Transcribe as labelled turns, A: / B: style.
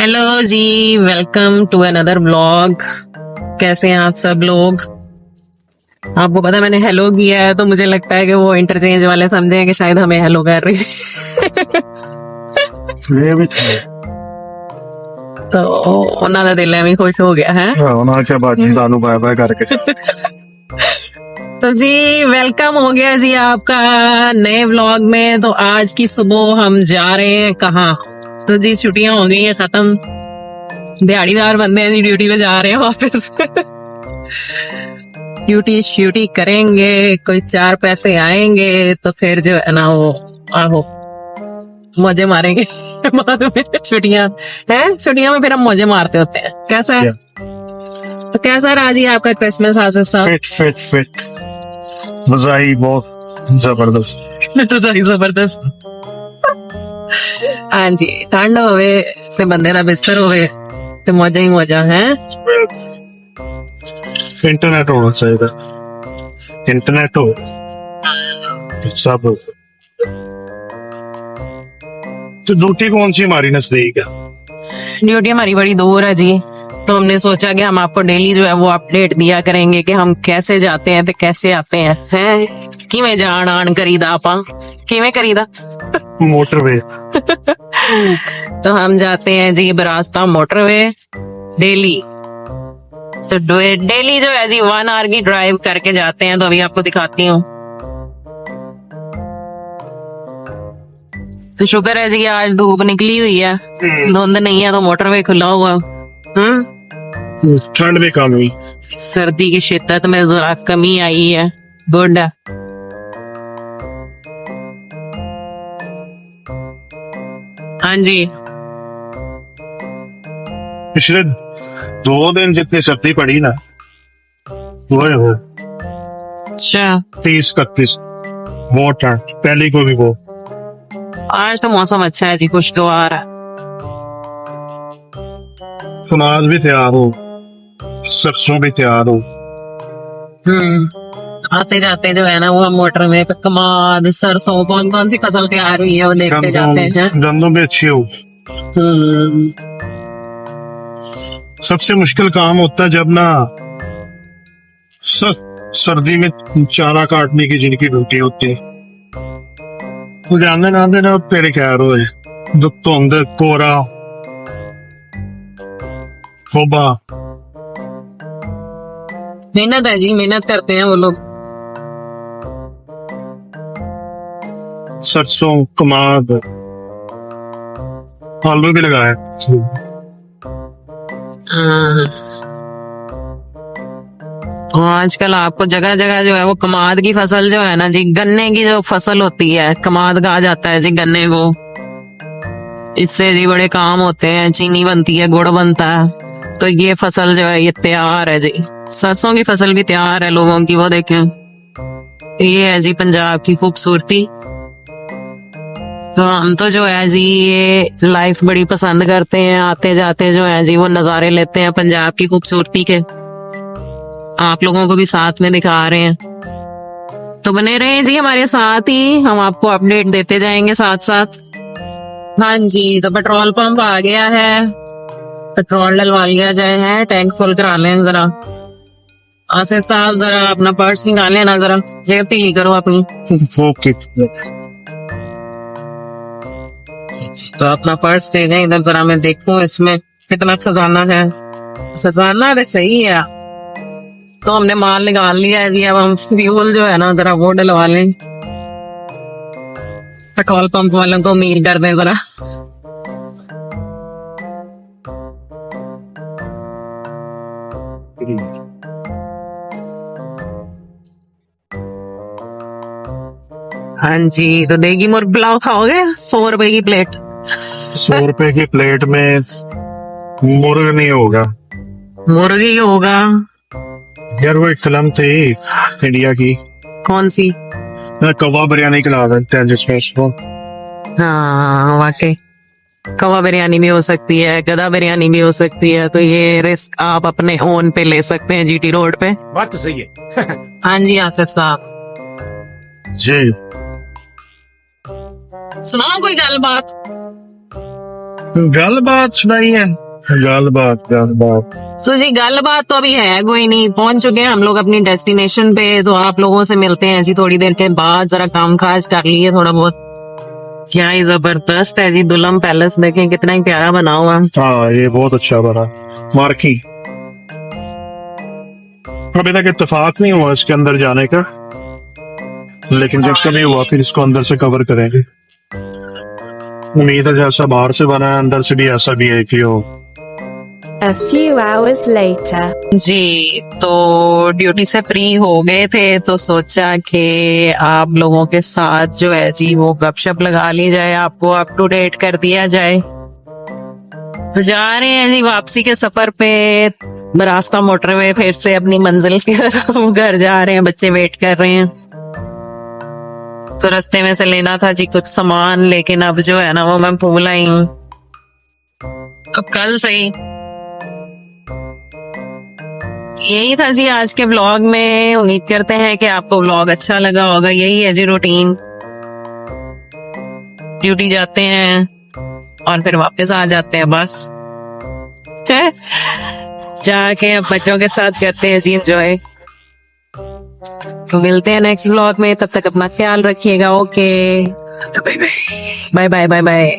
A: Hello जी, welcome to another blog. कैसे हैं आप सब लोग? आपको पता है मैंने हेलो किया है तो मुझे लगता है कि वो इंटरचेंज वाले समझे हैं कि शायद हमें हेलो कर रही
B: ये भी ठीक
A: तो ਉਹਨਾਂ ਦਾ दिल ਐਵੇਂ खुश हो गया है।
B: है ना क्या बाजी सानू बाय बाय करके
A: तो जी वेलकम हो गया जी आपका नए व्लॉग में। तो आज की सुबह हम जा रहे हैं कहाँ? तो जी छुट्टियां हो गई है खत्म, दिहाड़ीदार बंदे हैं जी, ड्यूटी पे जा रहे हैं वापस ड्यूटी श्यूटी करेंगे, कोई चार पैसे आएंगे तो फिर जो है ना वो आहो मौजे मारेंगे बाद में छुट्टियां में फिर हम मौजे मारते होते हैं। कैसा है? तो कैसा रहा जी आपका क्रिसमस आसिफ साहब?
B: फिट फिट फिट मजाही बहुत जबरदस्त
A: सही जबरदस्त। हाँ जी, ठंड होवे ते बंदे दा बिस्तर होवे ते मौजा ही मौजा है।
B: इंटरनेट होना चाहिए, इंटरनेट हो तो सब हो। तो ड्यूटी कौन सी हमारी नजदीक है?
A: ड्यूटी हमारी बड़ी दूर है जी, तो हमने सोचा कि हम आपको डेली जो है वो अपडेट दिया करेंगे कि हम कैसे जाते हैं ते कैसे आते हैं। हैं किवें जान आन करीदा आपा, किवें करीदा
B: मोटरवे
A: तो हम जाते हैं जी बरास्ता मोटरवे डेली। तो डेली जो है जी 1 आवर की ड्राइव करके जाते हैं। तो अभी आपको दिखाती हूँ। तो शुक्र है जी आज धूप निकली हुई है, धुंध नहीं है तो मोटरवे खुला हुआ।
B: ठंड भी कम हुई,
A: सर्दी की शिद्दत में जरा कमी आई है। गुड है। हाँ जी,
B: पिछले 2 दिन जितनी सर्दी पड़ी ना वो हो
A: अच्छा
B: 30-31 बहुत ठंड, पहले को भी वो।
A: आज तो मौसम अच्छा है जी, खुशगवार है।
B: कमाल भी तैयार हो, सरसों भी तैयार हो।
A: आते जाते जो है ना वो हम मोटर में पे कमाद सरसों कौन कौन सी फसल तैयार हुई है वो देखते जाते हैं।
B: गंदम भी अच्छी हो। सबसे मुश्किल काम होता है जब ना सर्दी में चारा काटने की जिनकी ड्यूटी होती है वो जानने ना देना तेरे खैर हो जो धुंध कोरा फोबा।
A: मेहनत है जी, मेहनत करते हैं वो लोग।
B: सरसों कमाद आलू भी लगाए।
A: आजकल आपको जगह जगह जो है वो कमाद की फसल जो है ना जी, गन्ने की जो फसल होती है कमाद कहा जाता है जी गन्ने को। इससे जी बड़े काम होते हैं, चीनी बनती है, गुड़ बनता है। तो ये फसल जो है ये तैयार है जी। सरसों की फसल भी तैयार है लोगों की, वो देखें। ये है जी पंजाब की खूबसूरती। तो हम तो जो है जी ये लाइफ बड़ी पसंद करते हैं, आते जाते जो है जी वो नजारे लेते हैं पंजाब की खूबसूरती के, आप लोगों को भी साथ में दिखा रहे हैं। तो बने रहे जी हमारे साथ ही, हम आपको अपडेट देते जाएंगे साथ साथ। हाँ जी, तो पेट्रोल पंप आ गया है, पेट्रोल डलवा लिया जाए है, टैंक फुल करा लें जरा। आसिफ साहब जरा अपना पर्स निकाल लेना, जरा जेब ढीली करो अपनी।
B: ओके
A: तो अपना पर्स दे दें इधर, जरा मैं देखूं इसमें कितना खजाना है। खजाना तो सही है। तो हमने माल निकाल लिया है जी, अब हम फ्यूल जो है ना जरा वो डलवा लें, पेट्रोल पंप वालों को अमीर कर दें जरा। हाँ जी, तो देगी मुर्ग पुलाव खाओगे? 100 रुपए की प्लेट।
B: 100 रुपए की प्लेट में मुर्ग नहीं होगा,
A: मुर्गी होगा।
B: यार वो एक फिल्म थी इंडिया की,
A: कौन सी?
B: कौवा बिरयानी खिला देते हैं जिसमें उसको।
A: हाँ वाकई कवा बिरयानी भी हो सकती है, गधा बिरयानी भी हो सकती है। तो ये रिस्क आप अपने ओन पे ले सकते हैं जीटी रोड पे।
C: बात तो सही है
A: हाँ जी आसिफ साहब,
B: जी
A: सुनाओ कोई गल बात।
B: गलबात सुनाई है। गलबात गलबात
A: तो जी गलबात तो अभी है कोई नहीं, पहुंच चुके हैं हम लोग अपनी डेस्टिनेशन पे। तो आप लोगों से मिलते हैं जी थोड़ी देर के बाद, जरा काम काज कर लिए थोड़ा बहुत। क्या ही जबरदस्त है जी दुल्हन पैलेस, देखें कितना ही प्यारा बना हुआ।
B: हाँ ये बहुत अच्छा बना मार्की। अभी तक इत्तेफाक नहीं हुआ इसके अंदर जाने का, लेकिन जब कभी हुआ फिर इसको अंदर से कवर करेंगे। उम्मीद है जैसा बाहर से बना है अंदर से भी ऐसा VIP हो।
C: A few hours later.
A: जी तो ड्यूटी से फ्री हो गए थे तो सोचा कि आप लोगों के साथ जो है जी वो गपशप लगा ली जाए, आपको अप टू डेट कर दिया जाए। तो जा रहे हैं जी वापसी के सफर पे, रास्ता मोटरवे फिर से अपनी मंजिल की तरफ घर जा रहे हैं, बच्चे वेट कर रहे हैं। तो रास्ते में से लेना था जी कुछ सामान, लेकिन अब जो है ना वो मैं भूल आई हूँ, अब कल सही। यही था जी आज के व्लॉग में, उम्मीद करते हैं कि आपको व्लॉग अच्छा लगा होगा। यही है जी रूटीन, ड्यूटी जाते हैं और फिर वापस आ जाते हैं बस। जाके अब बच्चों के साथ करते हैं जी एंजॉय। तो मिलते हैं नेक्स्ट व्लॉग में, तब तक अपना ख्याल रखिएगा। Okay bye bye bye bye bye bye.